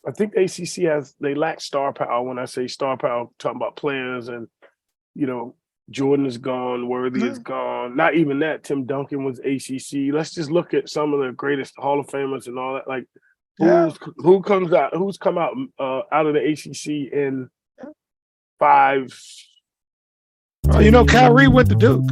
I think the ACC they lack star power. When I say star power, I'm talking about players and you know, Jordan is gone, Worthy is gone. Not even that. Tim Duncan was ACC. Let's just look at some of the greatest Hall of Famers and all that. Like, Yeah. who comes out? Who's come out of the ACC in 5? Kyrie went to Duke.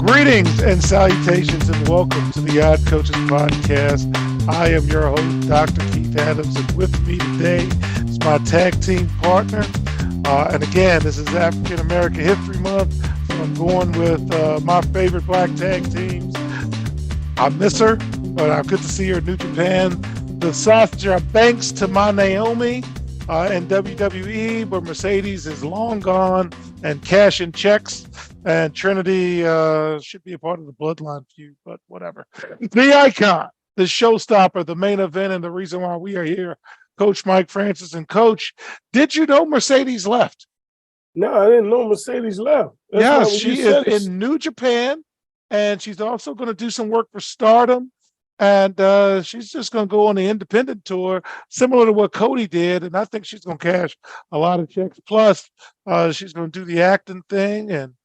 Greetings and salutations and welcome to the Odd Coaches Podcast. I am your host, Dr. Keith Adams, and with me today is my tag team partner. And again, this is African American History Month, so I'm going with my favorite black tag teams. I miss her, but good to see her in New Japan. The Sasha Banks to my Naomi in WWE, but Mercedes is long gone and cashing checks. And Trinity should be a part of the Bloodline feud, but whatever. The icon, the showstopper, the main event, and the reason why we are here, Coach Mike Francis. And Coach, did you know Mercedes left? No, I didn't know Mercedes left. Yes, she is in New Japan, and she's also going to do some work for Stardom. And she's just going to go on the independent tour, similar to what Cody did. And I think she's going to cash a lot of checks. Plus, she's going to do the acting thing. And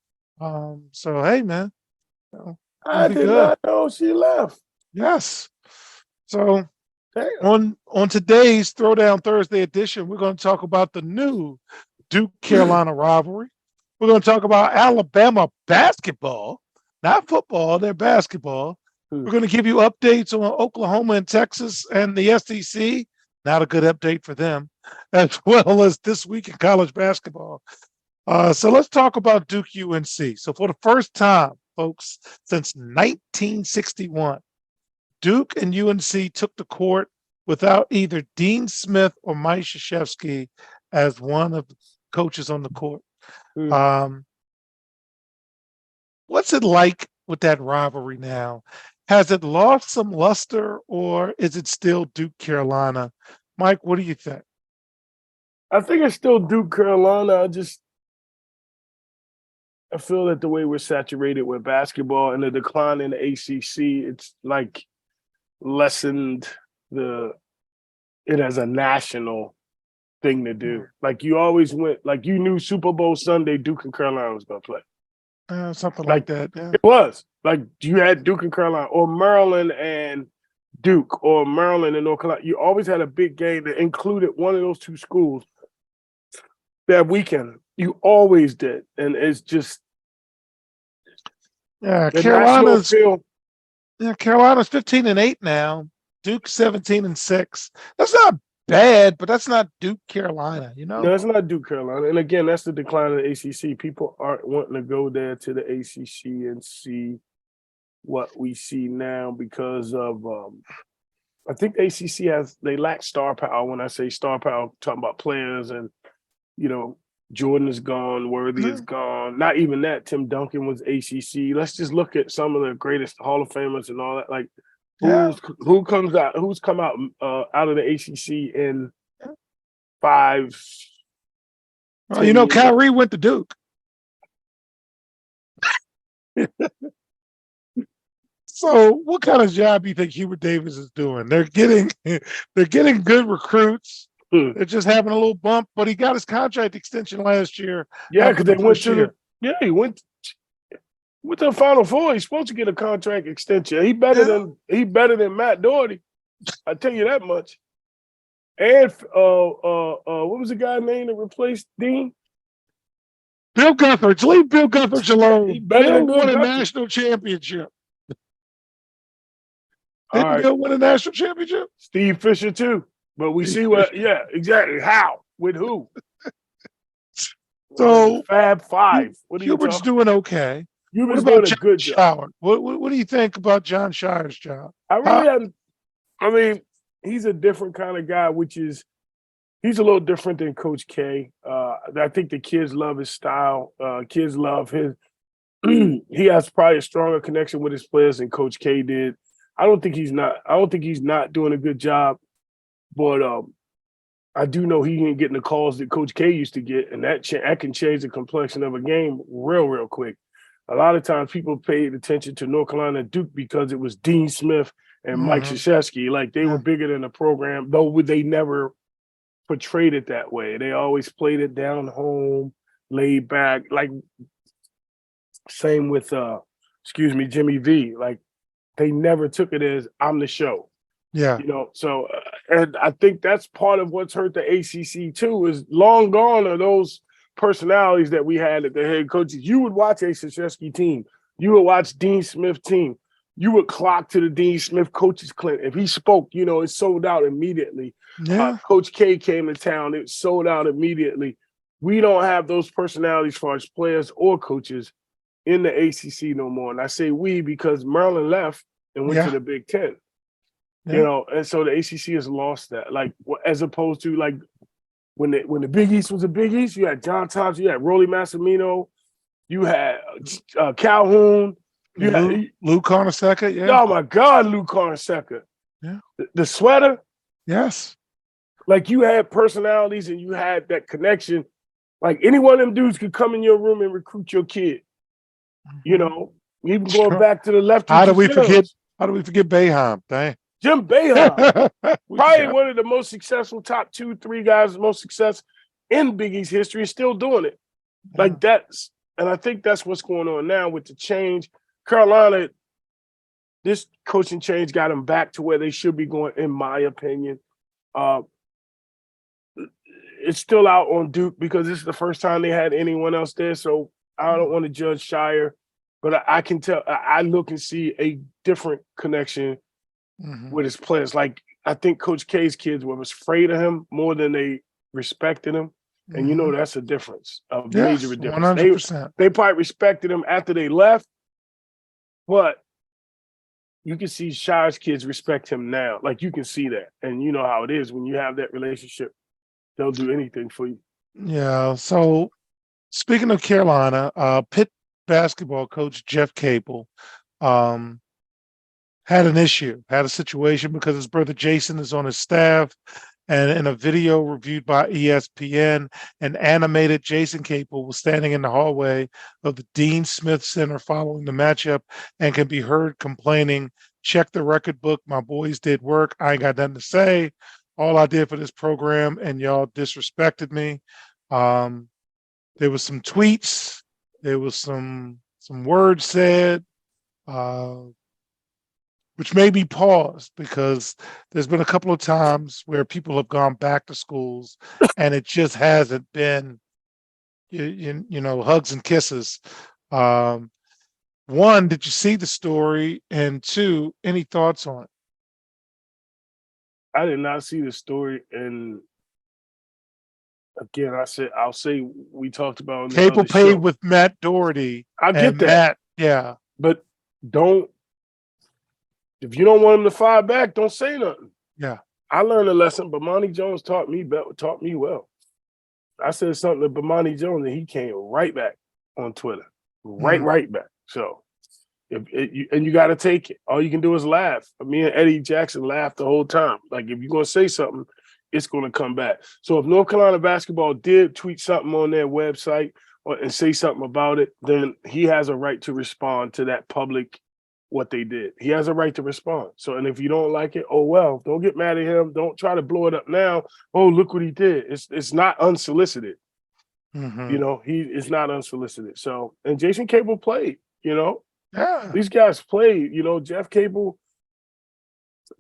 so, hey, man. I did not know she left. Yes. So on today's Throwdown Thursday edition, we're going to talk about the new Duke-Carolina rivalry. We're going to talk about Alabama basketball, not football, they're basketball. We're going to give you updates on Oklahoma and Texas and the SEC. Not a good update for them, as well as this week in college basketball. So let's talk about Duke UNC. So for the first time, folks, since 1961, Duke and UNC took the court without either Dean Smith or Mike Krzyzewski as one of the coaches on the court. What's it like with that rivalry now? Has it lost some luster, or is it still Duke Carolina? Mike, what do you think? I think it's still Duke Carolina. I feel that the way we're saturated with basketball and the decline in the ACC, it's like lessened it as a national thing to do. Like you always went, like you knew Super Bowl Sunday, Duke and Carolina was going to play. Something like that. Yeah. It was like you had Duke and Carolina, or Maryland and Duke, or Maryland and North Carolina. You always had a big game that included one of those two schools that weekend. You always did, and it's just Carolina's 15-8 now. Duke's 17-6. That's not bad, but that's not Duke Carolina, No, it's not Duke Carolina. And again, that's the decline of the ACC. People aren't wanting to go there to the ACC and see what we see now because of I think the ACC they lack star power. When I say star power, I'm talking about players and Jordan is gone, Worthy is gone. Not even that. Tim Duncan was ACC. Let's just look at some of the greatest Hall of Famers and all that. Like, who's come out of the ACC in 5? Kyrie went to Duke. So, what kind of job do you think Hubert Davis is doing? They're getting good recruits. They're just having a little bump, but he got his contract extension last year. Yeah, because he went to the Final Four. He's supposed to get a contract extension. He better than Matt Doherty. I tell you that much. And what was the guy's name that replaced Dean? Bill Guthridge. Leave Bill Guthridge alone. Bill won a national championship. Didn't Bill win a national championship? Steve Fisher too. But we see yeah, exactly. How? With who? So Fab Five. Hubert's doing okay. Hubert's doing a good job. What do you think about John Shire's job? He's a different kind of guy, he's a little different than Coach K. I think the kids love his style. Kids love his he has probably a stronger connection with his players than Coach K did. I don't think he's not doing a good job. But I do know he ain't getting the calls that Coach K used to get, and that can change the complexion of a game real quick. A lot of times people paid attention to North Carolina and Duke because it was Dean Smith and Mike Hmm. Krzyzewski. Like they were Yeah. bigger than the program, though they never portrayed it that way. They always played it down home, laid back. Like same with Jimmy V. Like they never took it as I'm the show. Yeah. So and I think that's part of what's hurt the ACC too. Is long gone are those personalities that we had at the head coaches. You would watch a Krzyzewski team. You would watch Dean Smith team. You would clock to the Dean Smith coaches clinic. If he spoke, it sold out immediately. Yeah. Coach K came to town. It sold out immediately. We don't have those personalities for as players or coaches in the ACC no more. And I say we because Maryland left and went to Yeah. the Big Ten. Yeah. And so the ACC has lost that. Like as opposed to like when the Big East was a Big East, you had John Thompson, you had Rolly Massimino, you had Calhoun, you had Lou Carnesecca. Yeah. oh my God, Lou Carnesecca. Yeah. The sweater, Yes. like you had personalities and you had that connection. Like any one of them dudes could come in your room and recruit your kid. Even going back to the left. How do we forget Boeheim? Dang. Jim Boeheim, probably one of the most successful top 2-3 guys, most success in Big East history, is still doing it. Yeah. Like that's, and I think that's what's going on now with the change. Carolina, this coaching change got them back to where they should be going, in my opinion. It's still out on Duke because this is the first time they had anyone else there. So I don't want to judge Shire, but I can tell, I look and see a different connection with his players. Like I think Coach K's kids were afraid of him more than they respected him. And that's a difference, a major difference. 100%. They probably respected him after they left, but you can see Shire's kids respect him now. Like you can see that. And you know how it is when you have that relationship, they'll do anything for you. Yeah. So speaking of Carolina, Pitt basketball coach Jeff Capel had a situation because his brother Jason is on his staff. And in a video reviewed by ESPN, an animated Jason Capel was standing in the hallway of the Dean Smith Center following the matchup and can be heard complaining, "Check the record book. My boys did work. I ain't got nothing to say. All I did for this program, and y'all disrespected me." There was some tweets. There was some words said, which made me pause because there's been a couple of times where people have gone back to schools and it just hasn't been, hugs and kisses. One, did you see the story? And two, any thoughts on it? I did not see the story. And again, I'll say we talked about on the Capel other paid show. with Matt Doherty. I get that. Yeah. But if you don't want him to fire back, don't say nothing. Yeah. I learned a lesson. Bomani Jones taught me well. I said something to Bomani Jones and he came right back on Twitter. Right back. So you got to take it. All you can do is laugh. Me and Eddie Jackson laughed the whole time. Like if you're going to say something, it's going to come back. So if North Carolina basketball did tweet something on their website and say something about it, then he has a right to respond to that public, what they did. He has a right to respond. So, and if you don't like it, oh well, don't get mad at him. Don't try to blow it up now. Oh, look what he did. It's not unsolicited. He is not unsolicited. So, and Jason Capel played, Yeah. These guys played, Jeff Capel,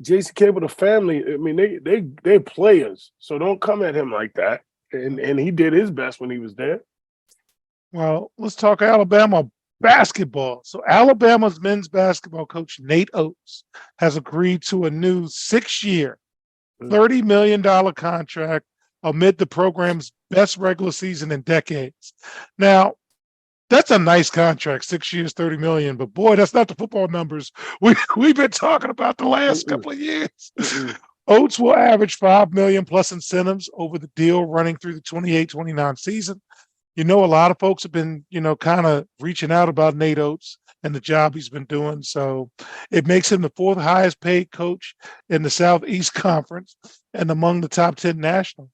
Jason Capel, the family. I mean, they're players. So don't come at him like that. And he did his best when he was there. Well, let's talk Alabama basketball. So Alabama's men's basketball coach, Nate Oates, has agreed to a new 6-year, $30 million contract amid the program's best regular season in decades. Now, that's a nice contract, 6 years, $30 million. But boy, that's not the football numbers we've been talking about the last couple of years. Oates will average $5 million plus incentives over the deal running through the 28-29 season. A lot of folks have been, kind of reaching out about Nate Oates and the job he's been doing. So it makes him the 4th highest paid coach in the Southeast Conference and among the top 10 national.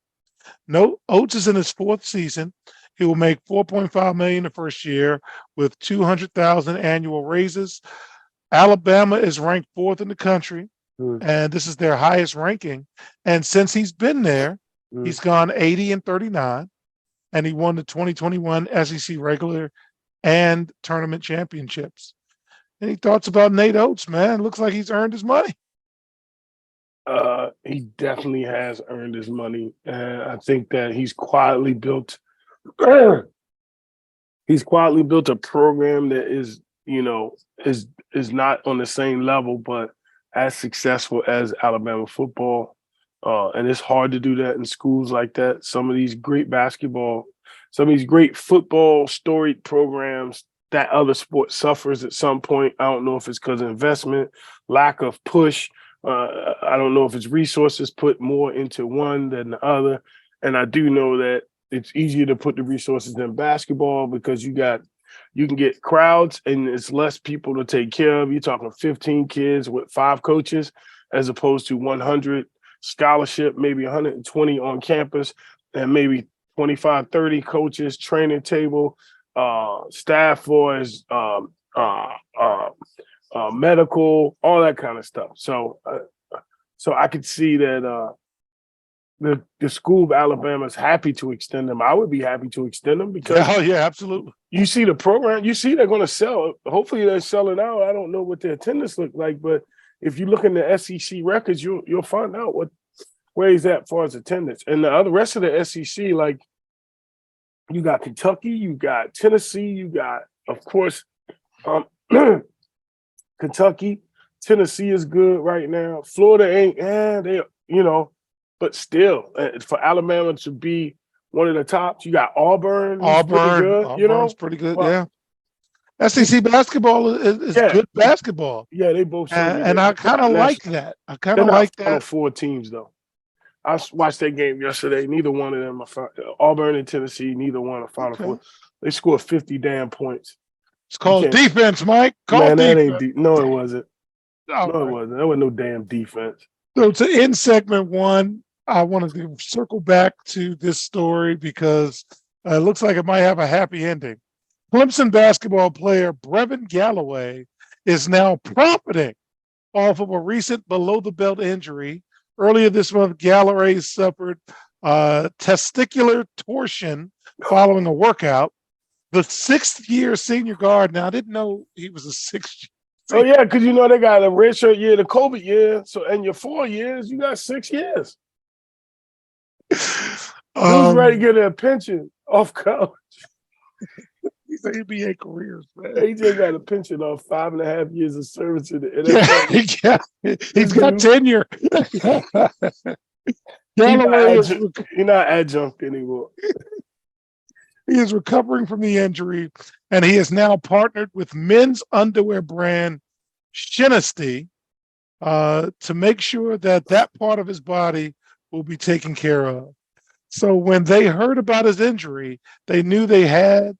No, Oates is in his fourth season. He will make $4.5 million the first year with 200,000 annual raises. Alabama is ranked fourth in the country, Mm, and this is their highest ranking. And since he's been there, mm. he's gone 80-39, and he won the 2021 SEC regular and tournament championships. Any thoughts about Nate Oates, man? Looks like he's earned his money. He definitely has earned his money, and I think that he's quietly built. He's quietly built a program that is, is not on the same level, but as successful as Alabama football. And it's hard to do that in schools like that. Some of these great football storied programs, that other sport suffers at some point. I don't know if it's because of investment, lack of push. I don't know if it's resources put more into one than the other. And I do know that it's easier to put the resources in basketball because you can get crowds and it's less people to take care of. You're talking 15 kids with 5 coaches as opposed to 100 scholarship, maybe 120 on campus, and maybe 25, 30 coaches, training table, staff boys, medical, all that kind of stuff. So I could see that the school of Alabama is happy to extend them. I would be happy to extend them because Absolutely. you see the program, you see they're going to sell. Hopefully they're selling out. I don't know what their attendance look like, but if you look in the SEC records, you'll find out where he's at as far as attendance. And the rest of the SEC, like you got Kentucky, you got Tennessee, you got, of course, Kentucky. Tennessee is good right now. Florida ain't, but still, for Alabama to be one of the tops, you got Auburn. Auburn's pretty good, yeah. SEC basketball is good basketball. Yeah, they both. And I kind of like that. Final 4 teams, though. I watched that game yesterday. Neither one of them are Auburn and Tennessee. Neither one are Final 4. They scored 50 damn points. It's called defense, Mike. That ain't deep. No, it wasn't. No, it wasn't. There was no damn defense. So to end segment 1, I wanted to circle back to this story because it looks like it might have a happy ending. Clemson basketball player Brevin Galloway is now profiting off of a recent below-the-belt injury. Earlier this month, Galloway suffered testicular torsion following a workout. The 6th-year senior guard. Now, I didn't know he was a 6th. Oh, yeah, because they got a redshirt year, the COVID year. So, in your 4 years, you got 6 years. Who's ready to get a pension off college? These NBA careers, man. AJ got a pension off 5.5 years of service in the NFL. He's got tenure. He's not adjunct anymore. He is recovering from the injury, and he is now partnered with men's underwear brand Shinesty to make sure that part of his body will be taken care of. So when they heard about his injury, they knew they had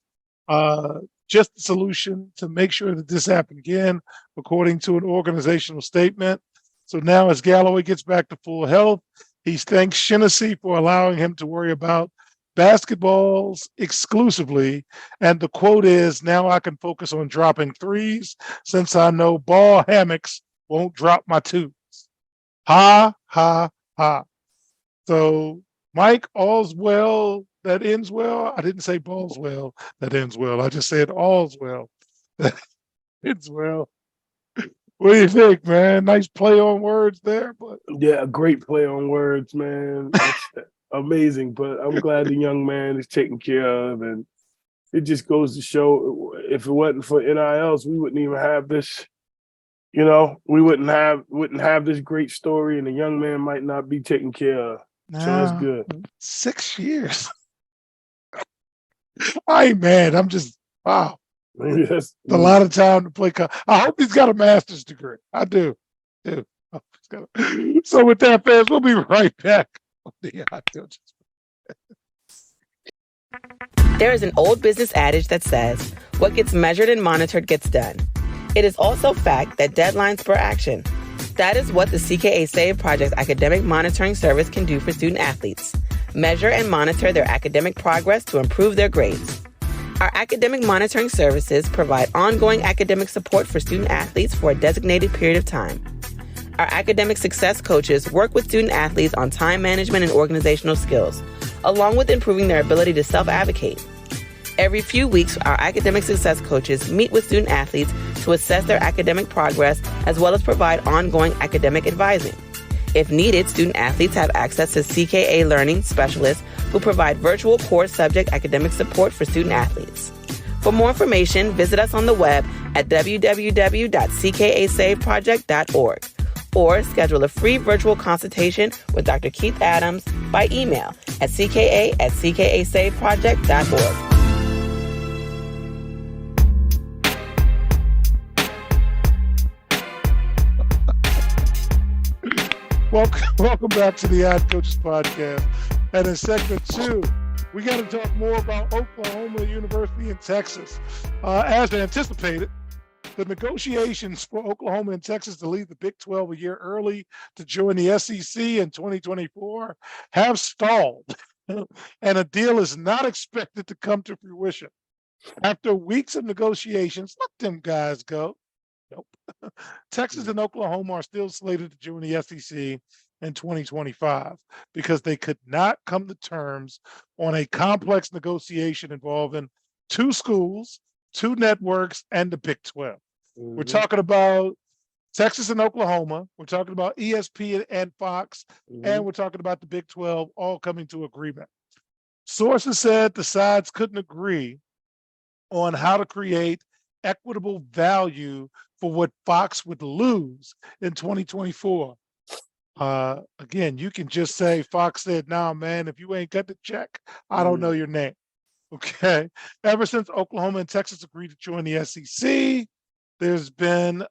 just the solution to make sure that this happened again, according to an organizational statement. So now as Galloway gets back to full health, he thanks Shinesty for allowing him to worry about basketballs exclusively. And the quote is, "Now I can focus on dropping threes since I know ball hammocks won't drop my twos." Ha, ha, ha. So, Mike, all's well that ends well. I didn't say ball's well that ends well. I just said all's well that ends well. What do you think, man? Nice play on words there. But yeah, a great play on words, man. Amazing, but I'm glad the young man is taken care of, and it just goes to show if it wasn't for NILs, we wouldn't even have this. We wouldn't have this great story, and the young man might not be taken care of. So that's good. 6 years. I ain't mad. I'm just wow. It's a lot of time to play. I hope he's got a master's degree. I do. So with that, fans, we'll be right back. There is an old business adage that says, what gets measured and monitored gets done. It is also fact that deadlines spur action. That is what the CKA Save Project's academic monitoring service can do for student athletes. measure and monitor their academic progress to improve their grades. Our academic monitoring services provide ongoing academic support for student athletes for a designated period of time. Our academic success coaches work with student athletes on time management and organizational skills, along with improving their ability to self-advocate. Every few weeks, our academic success coaches meet with student athletes to assess their academic progress as well as provide ongoing academic advising. If needed, student athletes have access to CKA learning specialists who provide virtual core subject academic support for student athletes. For more information, visit us on the web at www.ckasaveproject.org or schedule a free virtual consultation with Dr. Keith Adams by email at cka@ckasaveproject.org. Welcome back to the Ad Coaches Podcast. And in segment 2, we got to talk more about Oklahoma University in Texas. As anticipated, the negotiations for Oklahoma and Texas to leave the Big 12 a year early to join the SEC in 2024 have stalled, and a deal is not expected to come to fruition. After weeks of negotiations, let them guys go. Nope. Texas and Oklahoma are still slated to join the SEC in 2025 because they could not come to terms on a complex negotiation involving two schools, two networks, and the Big 12. We're talking about Texas and Oklahoma. We're talking about ESPN and Fox, and we're talking about the Big 12 all coming to agreement. Sources said the sides couldn't agree on how to create equitable value for what Fox would lose in 2024. Again, you can just say Fox said, "Nah, man, if you ain't got the check, I don't know your name." Okay. Ever since Oklahoma and Texas agreed to join the SEC, there's been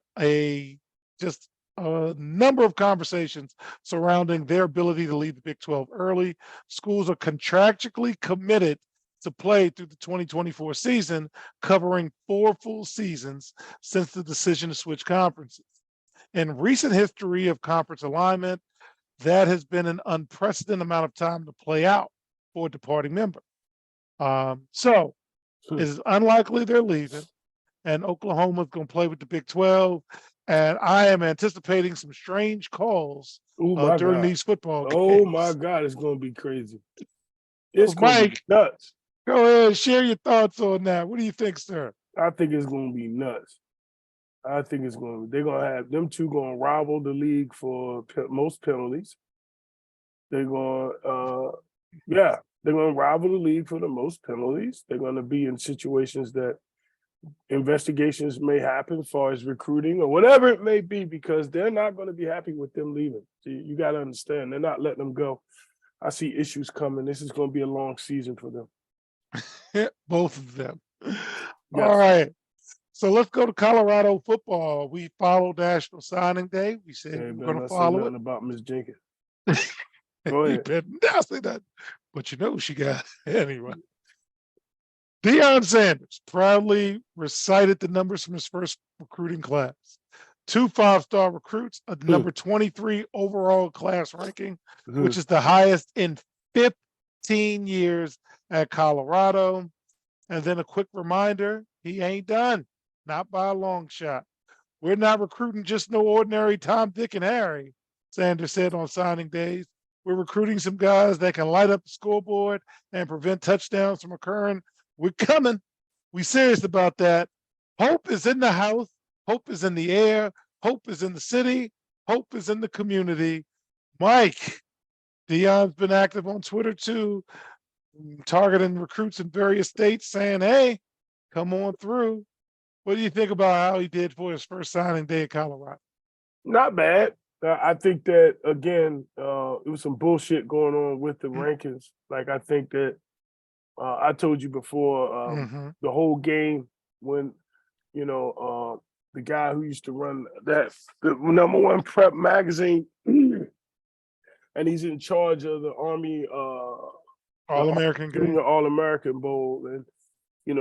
just a number of conversations surrounding their ability to leave the Big 12 early. Schools are contractually committed to play through the 2024 season, covering 4 full seasons since the decision to switch conferences. In recent history of conference alignment, that has been an unprecedented amount of time to play out for a departing member. So it is unlikely they're leaving, and Oklahoma's going to play with the Big 12. And I am anticipating some strange calls during these football games. Oh my God, it's going to be crazy. It's going to be nuts. Go ahead, share your thoughts on that. What do you think, sir? I think it's going to be nuts. I think they're going to have them two going to rival the league for most penalties. They're going they're going to rival the league for the most penalties. They're going to be in situations that investigations may happen as far as recruiting or whatever it may be, because they're not going to be happy with them leaving. So you got to understand, they're not letting them go. I see issues coming. This is going to be a long season for them. Both of them. Yes. All right. So let's go to Colorado football. We followed National Signing Day. We said we were going to follow it. About Miss Jenkins. Go ahead. Not say that, but you know she got it anyway. Deion Sanders proudly recited the numbers from his first recruiting class. 2 5-star recruits, a number 23 overall class ranking, which is the highest in 15 years at Colorado. And then a quick reminder, he ain't done, not by a long shot. We're not recruiting just no ordinary Tom, Dick, and Harry, Sanders said on signing days. We're recruiting some guys that can light up the scoreboard and prevent touchdowns from occurring. We're coming. We serious about that. Hope is in the house. Hope is in the air. Hope is in the city. Hope is in the community. Mike, Deion's been active on Twitter too, targeting recruits in various states, saying, "Hey, come on through." What do you think about how he did for his first signing day in Colorado? Not bad. I think that, again, it was some bullshit going on with the rankings. Like, I think that I told you before, the whole game when, the guy who used to run the number 1 prep magazine, and he's in charge of the Army All-American game, All-American Bowl, and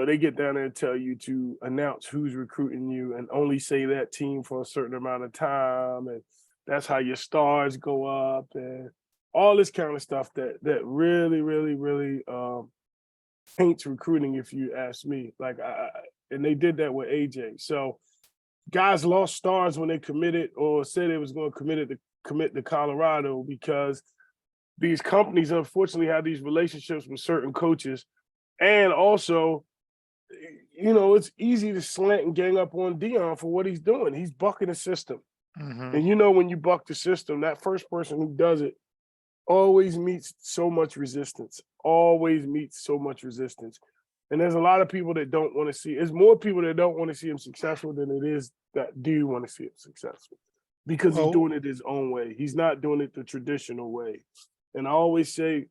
they get down there and tell you to announce who's recruiting you and only say that team for a certain amount of time, and that's how your stars go up and all this kind of stuff that really, really, really paints recruiting, if you ask me. Like, and they did that with AJ. So guys lost stars when they committed or said they was going to commit to Colorado because these companies unfortunately have these relationships with certain coaches. And also, it's easy to slant and gang up on Dion for what he's doing. He's bucking the system. Mm-hmm. And when you buck the system, that first person who does it always meets so much resistance, And there's a lot of people that don't want to see, there's more people that don't want to see him successful than it is that do want to see him successful because he's doing it his own way. He's not doing it the traditional way. And I always say,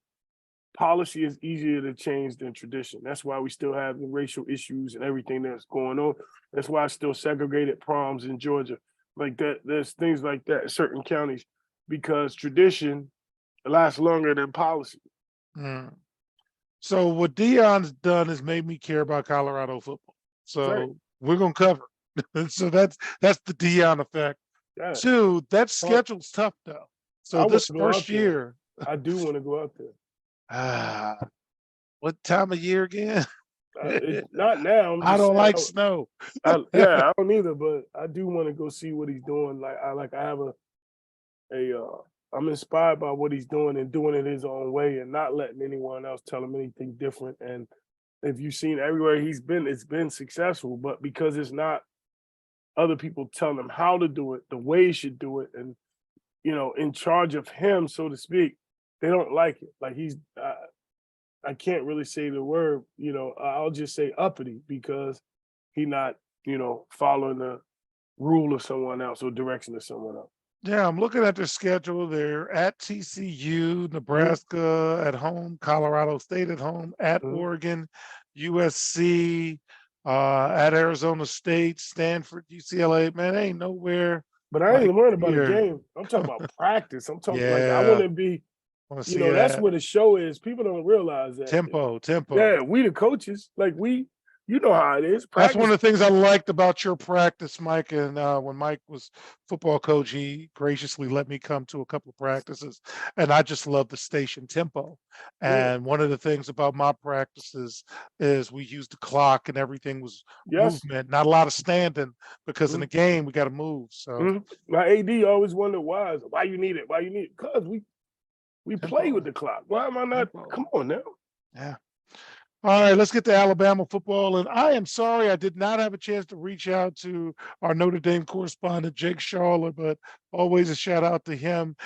policy is easier to change than tradition. That's why we still have the racial issues and everything that's going on. That's why I still segregated proms in Georgia. Like that, there's things like that in certain counties because tradition lasts longer than policy. Mm. So what Dion's done has made me care about Colorado football. So we're gonna cover. So that's the Dion effect. Yeah. 2, that schedule's tough though. So this first year, I do want to go out there. What time of year again? Not now. I don't like snow. I don't either, but I do want to go see what he's doing. I have I'm inspired by what he's doing and doing it his own way and not letting anyone else tell him anything different. And if you've seen everywhere he's been, it's been successful, but because it's not other people telling him how to do it, the way he should do it, and in charge of him, so to speak, they don't like it. Like I can't really say the word, I'll just say uppity because he not, following the rule of someone else or direction of someone else. Yeah, I'm looking at their schedule. They're at TCU, Nebraska at home, Colorado State at home, at Oregon, USC, at Arizona State, Stanford, UCLA. Man, ain't nowhere. But I ain't worried about a game. I'm talking about practice. I'm talking I want to be, that's where the show is. People don't realize that. Tempo. Yeah, we the coaches. Like you know how it is. Practice. That's one of the things I liked about your practice, Mike. And when Mike was football coach, he graciously let me come to a couple of practices. And I just love the station tempo. And one of the things about my practices is we used the clock and everything was movement, not a lot of standing, because in the game we got to move. So my AD always wondered why you need it. Because we play with the clock. Why am I not? Come on now. Yeah. All right, let's get to Alabama football. And I am sorry I did not have a chance to reach out to our Notre Dame correspondent, Jake Sharler, but always a shout out to him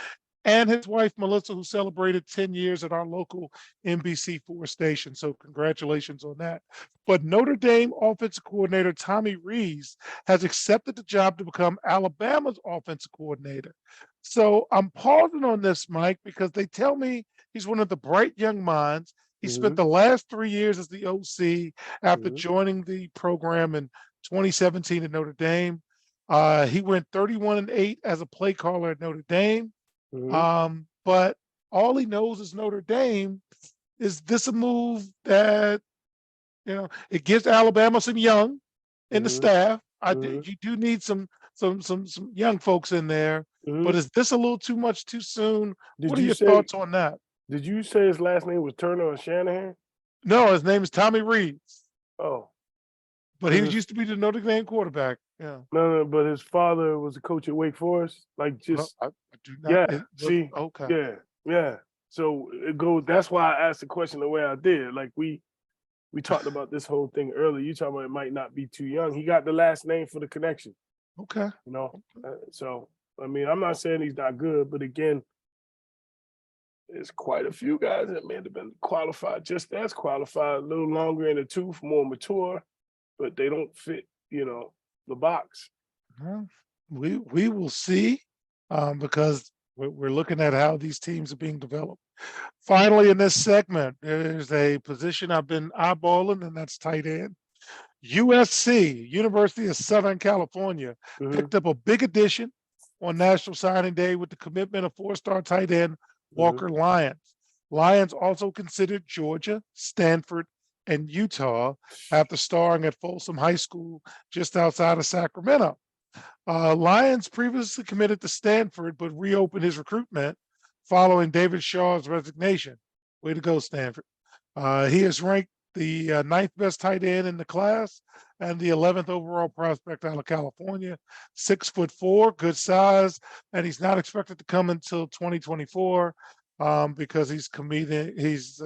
and his wife, Melissa, who celebrated 10 years at our local NBC4 station. So congratulations on that. But Notre Dame offensive coordinator Tommy Rees has accepted the job to become Alabama's offensive coordinator. So I'm pausing on this, Mike, because they tell me he's one of the bright young minds. He spent the last 3 years as the OC after joining the program in 2017 at Notre Dame. He went 31-8 as a play caller at Notre Dame. But all he knows is Notre Dame. Is this a move that, it gives Alabama some young in the staff? You do need some young folks in there. But is this a little too much too soon? What are your thoughts on that? Did you say his last name was Turner or Shanahan? No, his name is Tommy Rees. Oh. But he used to be the Notre Dame quarterback. Yeah. No, but his father was a coach at Wake Forest. Like just I do not. See. Okay. Yeah. So it goes. That's why I asked the question the way I did. Like we talked about this whole thing earlier. You talking about it might not be too young. He got the last name for the connection. Okay. So I mean, I'm not saying he's not good, but again, there's quite a few guys that may have been qualified, just as qualified, a little longer in the tooth, more mature, but they don't fit, the box. We will see, because we're looking at how these teams are being developed. Finally, in this segment, there's a position I've been eyeballing, and that's tight end. USC, University of Southern California, picked up a big addition on National Signing Day with the commitment of 4-star tight end Walker Lyons. Lyons also considered Georgia, Stanford, and Utah after starring at Folsom High School just outside of Sacramento. Lyons previously committed to Stanford, but reopened his recruitment following David Shaw's resignation. Way to go, Stanford. He is ranked the ninth best tight end in the class and the 11th overall prospect out of California. 6'4", good size, and he's not expected to come until 2024 because he's completing his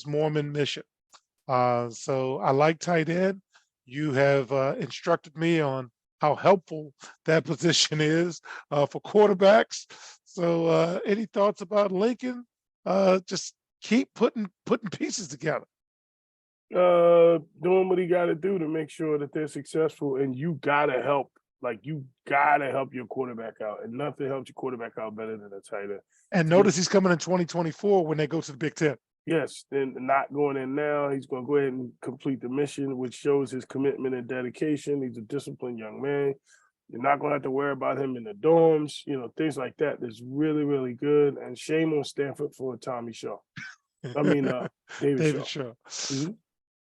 Mormon mission. So I like tight end. You have instructed me on how helpful that position is for quarterbacks. So any thoughts about Lincoln? Just keep putting pieces together. Doing what he got to do to make sure that they're successful, and you gotta help. Like, you gotta help your quarterback out, and nothing helps your quarterback out better than a tight end. And notice he's coming in 2024 when they go to the Big Ten. Yes, then not going in now. He's going to go ahead and complete the mission, which shows his commitment and dedication. He's a disciplined young man. You're not going to have to worry about him in the dorms, things like that. That's really, really good. And shame on Stanford for Tommy Shaw. David Shaw. Mm-hmm.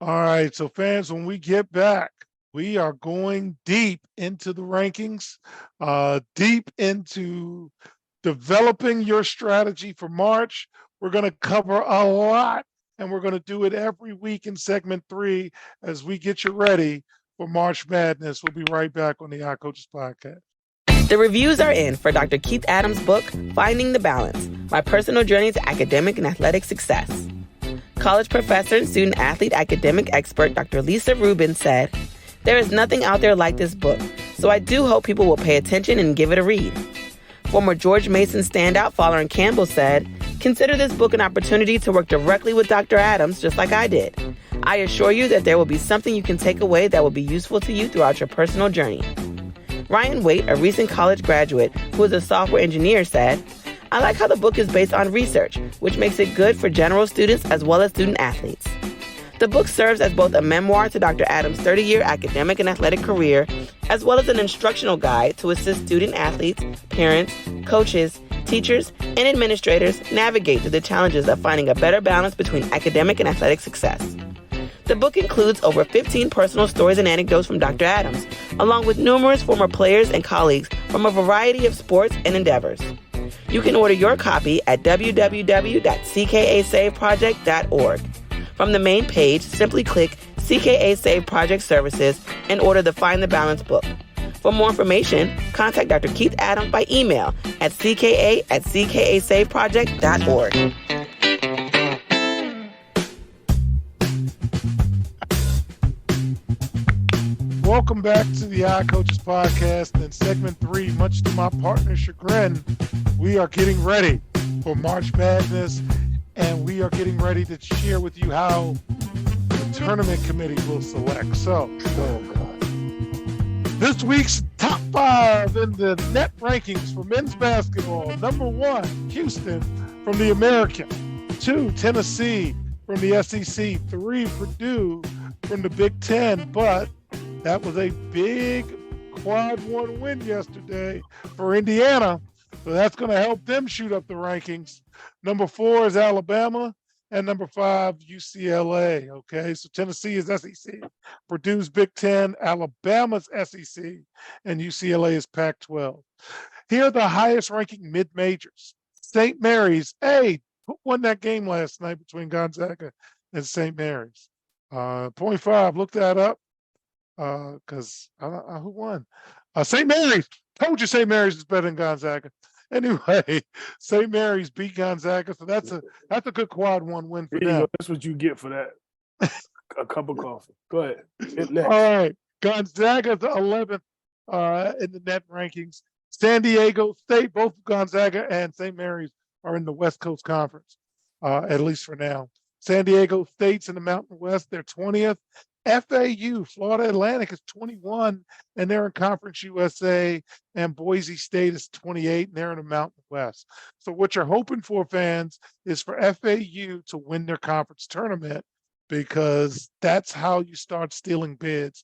All right, so fans, when we get back, we are going deep into the rankings, deep into developing your strategy for March. We're going to cover a lot, and we're going to do it every week in segment 3 as we get you ready for March Madness. We'll be right back on the Odd Coaches Podcast. The reviews are in for Dr. Keith Adams' book, Finding the Balance, My Personal Journey to Academic and Athletic Success. College professor and student-athlete academic expert Dr. Lisa Rubin said, "There is nothing out there like this book, so I do hope people will pay attention and give it a read." Former George Mason standout Fowler and Campbell said, "Consider this book an opportunity to work directly with Dr. Adams, just like I did. I assure you that there will be something you can take away that will be useful to you throughout your personal journey." Ryan Waite, a recent college graduate who is a software engineer, said, "I like how the book is based on research, which makes it good for general students as well as student athletes." The book serves as both a memoir to Dr. Adams' 30-year academic and athletic career, as well as an instructional guide to assist student athletes, parents, coaches, teachers, and administrators navigate through the challenges of finding a better balance between academic and athletic success. The book includes over 15 personal stories and anecdotes from Dr. Adams, along with numerous former players and colleagues from a variety of sports and endeavors. You can order your copy at www.ckasaveproject.org. From the main page, simply click CKA Save Project Services and order the Find the Balance book. For more information, contact Dr. Keith Adams by email at cka@ckasaveproject.org. Welcome back to the Odd Coaches Podcast. In segment 3, much to my partner's chagrin, we are getting ready for March Madness, and we are getting ready to share with you how the tournament committee will select. So, this week's top 5 in the net rankings for men's basketball. Number 1, Houston from the American. 2, Tennessee from the SEC. 3, Purdue from the Big Ten. But that was a big quad 1 win yesterday for Indiana. So that's going to help them shoot up the rankings. Number 4 is Alabama, and number 5, UCLA. Okay, so Tennessee is SEC, Purdue's Big Ten, Alabama's SEC, and UCLA is Pac-12. Here are the highest ranking mid-majors. St. Mary's, who won that game last night between Gonzaga and St. Mary's? 0.5, look that up, because who won? St. Mary's. Told you St. Mary's is better than Gonzaga. Anyway, St. Mary's beat Gonzaga, so that's a good quad 1 win for them. That's what you get for that. A cup of coffee. Go ahead. All right, Gonzaga's 11th in the net rankings. San Diego State, both Gonzaga and St. Mary's are in the West Coast Conference, at least for now. San Diego State's in the Mountain West. They're 20th. FAU, Florida Atlantic, is 21, and they're in Conference USA, and Boise State is 28, and they're in the Mountain West. So what you're hoping for, fans, is for FAU to win their conference tournament, because that's how you start stealing bids,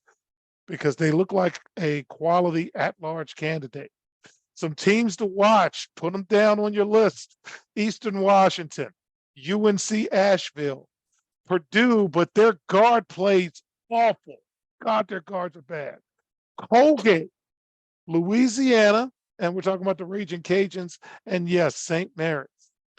because they look like a quality at-large candidate. Some teams to watch, put them down on your list. Eastern Washington, UNC Asheville, Purdue, but their guard plays awful. God, their guards are bad. Colgate, Louisiana, and we're talking about the Raging Cajuns, and yes, St. Mary's.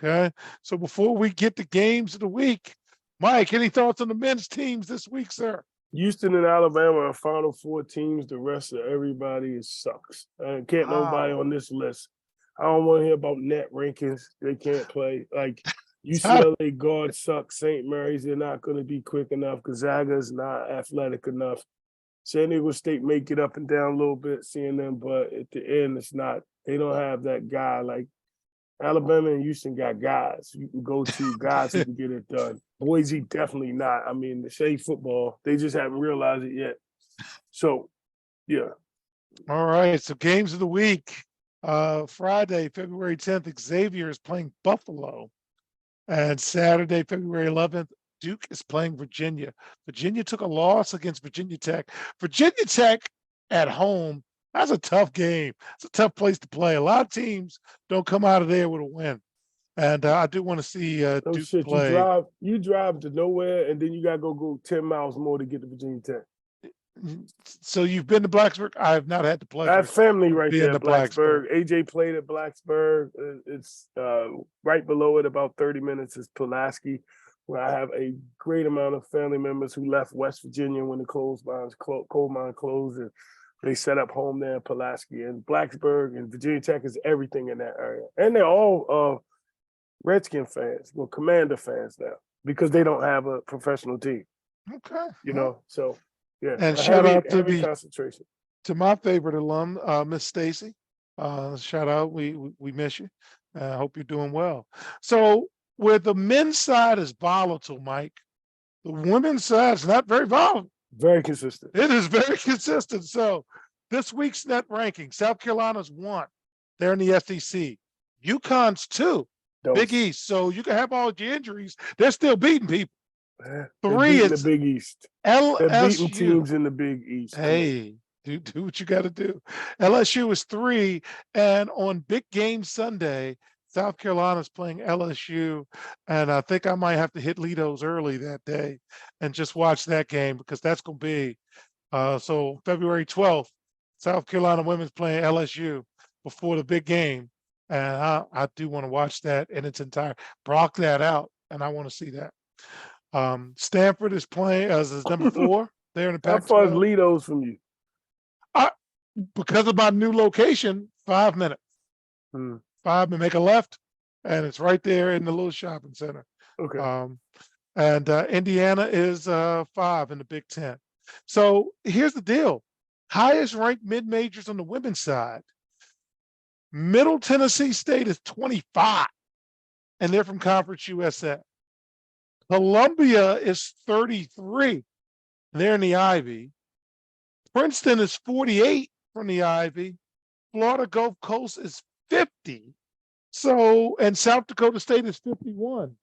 Okay. So before we get to games of the week, Mike, any thoughts on the men's teams this week, sir? Houston and Alabama are Final Four teams. The rest of everybody sucks. Can't nobody Wow. on this list. I don't want to hear about net rankings. They can't play. Like How- UCLA guard sucks. St. Mary's, they're not going to be quick enough. Gonzaga is not athletic enough. San Diego State may get up and down a little bit seeing them, but at the end, it's not. They don't have that guy. Like Alabama and Houston got guys you can go to, guys who can get it done. Boise definitely not. I mean, the Shea football, they just haven't realized it yet. So, yeah. All right. So games of the week. Friday, February 10th, Xavier is playing Buffalo. And Saturday, February 11th, Duke is playing Virginia. Virginia took a loss against Virginia Tech. Virginia Tech at home, that's a tough game. It's a tough place to play. A lot of teams don't come out of there with a win. And I do want to see No Duke shit. play. You drive to nowhere and then you gotta go 10 miles more to get to Virginia Tech. So you've been to Blacksburg? I have not had the I pleasure. have family right being there to at Blacksburg. AJ played at Blacksburg. It's right below it, about 30 minutes, is Pulaski, where I have a great amount of family members who left West Virginia when the coal mine closed, and they set up home there in Pulaski. And Blacksburg and Virginia Tech is everything in that area. And they're all Redskin fans, well, Commander fans now, because they don't have a professional team. Okay. You know, so yeah. And a shout out to heavy concentration. to my favorite alum, Miss Stacy. Shout out, we miss you. I hope you're doing well. So where the men's side is volatile, Mike, the women's side is not very volatile. Very consistent. It is very consistent. So this week's net ranking, South Carolina's 1. They're in the SEC. UConn's 2. Big East. So you can have all your injuries. They're still beating people. 3 is the Big East. LSU. They're beating teams in the Big East. Hey, do what you got to do. LSU is 3, and on Big Game Sunday, South Carolina's playing LSU, and I think I might have to hit Lido's early that day and just watch that game because that's going to be so February 12th, South Carolina women's playing LSU before the big game, and I do want to watch that in its entirety. Block that out, and I want to see that. Stanford is playing as number 4. They're in the Pac-12. How far is Lido's from you? Because of my new location, 5 minutes. 5 and make a left, and it's right there in the little shopping center. Okay. And Indiana is 5 in the Big Ten. So here's the deal: highest ranked mid majors on the women's side. Middle Tennessee State is 25, and they're from Conference USA. Columbia is 33. They're in the Ivy. Princeton is 48 from the Ivy. Florida Gulf Coast is 50. So, and South Dakota State is 51.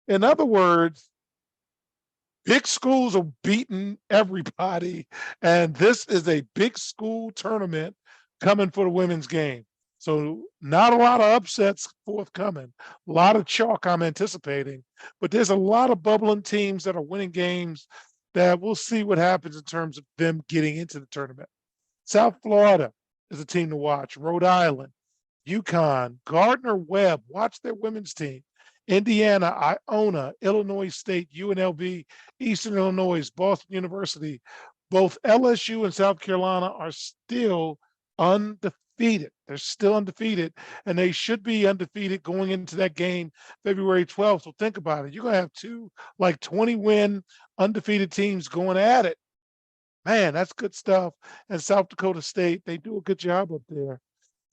In other words, big schools are beating everybody. And this is a big school tournament coming for the women's game. So not a lot of upsets forthcoming, a lot of chalk I'm anticipating, but there's a lot of bubbling teams that are winning games that we'll see what happens in terms of them getting into the tournament. South Florida is a team to watch. Rhode Island, UConn, Gardner-Webb, watch their women's team. Indiana, Iona, Illinois State, UNLV, Eastern Illinois, Boston University. Both LSU and South Carolina are still undefeated. They're still undefeated, and they should be undefeated going into that game February 12th. So think about it. You're going to have 2 like 20-win undefeated teams going at it. Man, that's good stuff. And South Dakota State, they do a good job up there.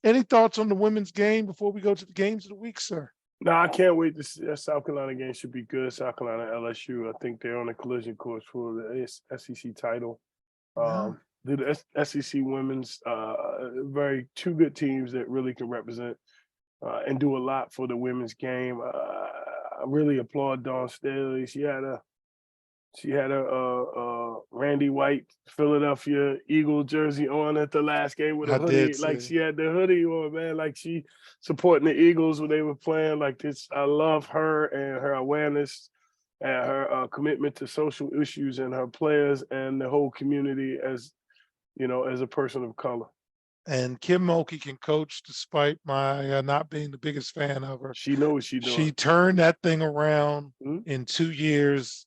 Any thoughts on the women's game before we go to the games of the week, sir? No, I can't wait to see that South Carolina game. Should be good. South Carolina, LSU. I think they're on a collision course for the SEC title. The SEC women's, very 2 good teams that really can represent and do a lot for the women's game. I really applaud Dawn Staley. She had a Randy White Philadelphia Eagle jersey on at the last game with a hoodie. Like she had the hoodie on, man. Like she supporting the Eagles when they were playing. Like this, I love her and her awareness and her commitment to social issues and her players and the whole community as, you know, as a person of color. And Kim Mulkey can coach despite my not being the biggest fan of her. She knows what she's doing. She turned that thing around in 2 years.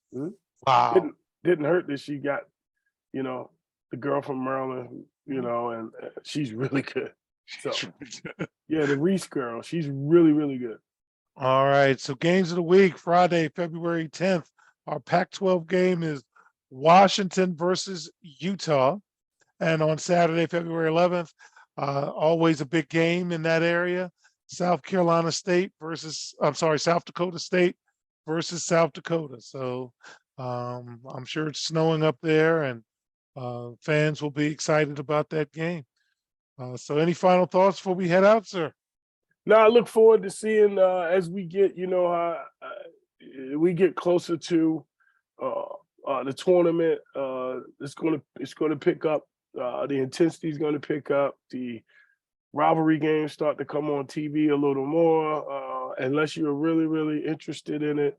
Wow. Didn't hurt that she got, the girl from Maryland, and she's really good. So, yeah, the Reese girl, she's really, really good. All right. So games of the week, Friday, February 10th. Our Pac-12 game is Washington versus Utah. And on Saturday, February 11th, always a big game in that area. South Dakota State versus South Dakota. So I'm sure it's snowing up there, and fans will be excited about that game. So any final thoughts before we head out, sir? No, I look forward to seeing as we get, we get closer to the tournament. It's going to pick up. The intensity is going to pick up. The rivalry games start to come on TV a little more. Unless you're really, really interested in it,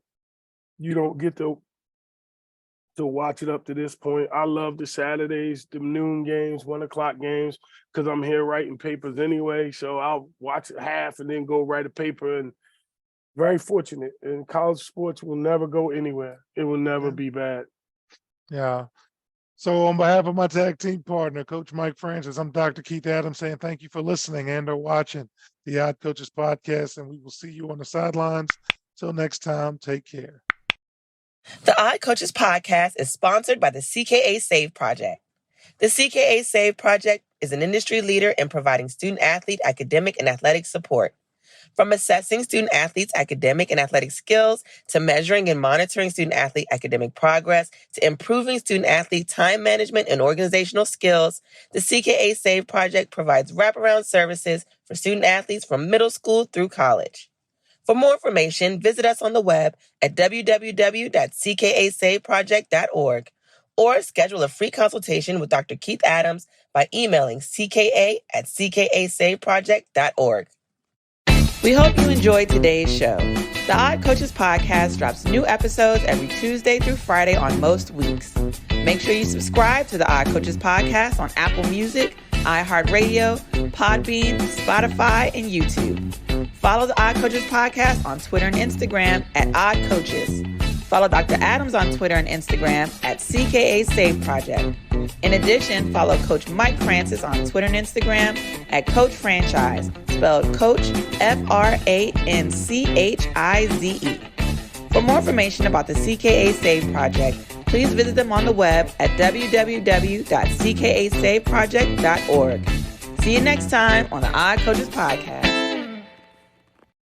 you don't get to watch it up to this point. I love the Saturdays, the noon games, 1 o'clock games, because I'm here writing papers anyway. So I'll watch it half and then go write a paper. And very fortunate. And college sports will never go anywhere. It will never be bad. Yeah. So on behalf of my tag team partner, Coach Mike Francis, I'm Dr. Keith Adams saying thank you for listening and or watching the Odd Coaches podcast, and we will see you on the sidelines. Till next time, take care. The Odd Coaches podcast is sponsored by the CKA Save Project. The CKA Save Project is an industry leader in providing student-athlete academic and athletic support. From assessing student-athletes' academic and athletic skills, to measuring and monitoring student-athlete academic progress, to improving student-athlete time management and organizational skills, the CKA Save Project provides wraparound services for student-athletes from middle school through college. For more information, visit us on the web at www.ckasaveproject.org or schedule a free consultation with Dr. Keith Adams by emailing cka@ckasaveproject.org. We hope you enjoyed today's show. The Odd Coaches podcast drops new episodes every Tuesday through Friday on most weeks. Make sure you subscribe to the Odd Coaches podcast on Apple Music, iHeartRadio, Podbean, Spotify, and YouTube. Follow the Odd Coaches podcast on Twitter and Instagram at Odd Coaches. Follow Dr. Adams on Twitter and Instagram at CKA Save Project. In addition, follow Coach Mike Francis on Twitter and Instagram at Coach Franchise, spelled Coach Franchize. For more information about the CKA Save Project, please visit them on the web at www.ckasaveproject.org. See you next time on the Odd Coaches Podcast.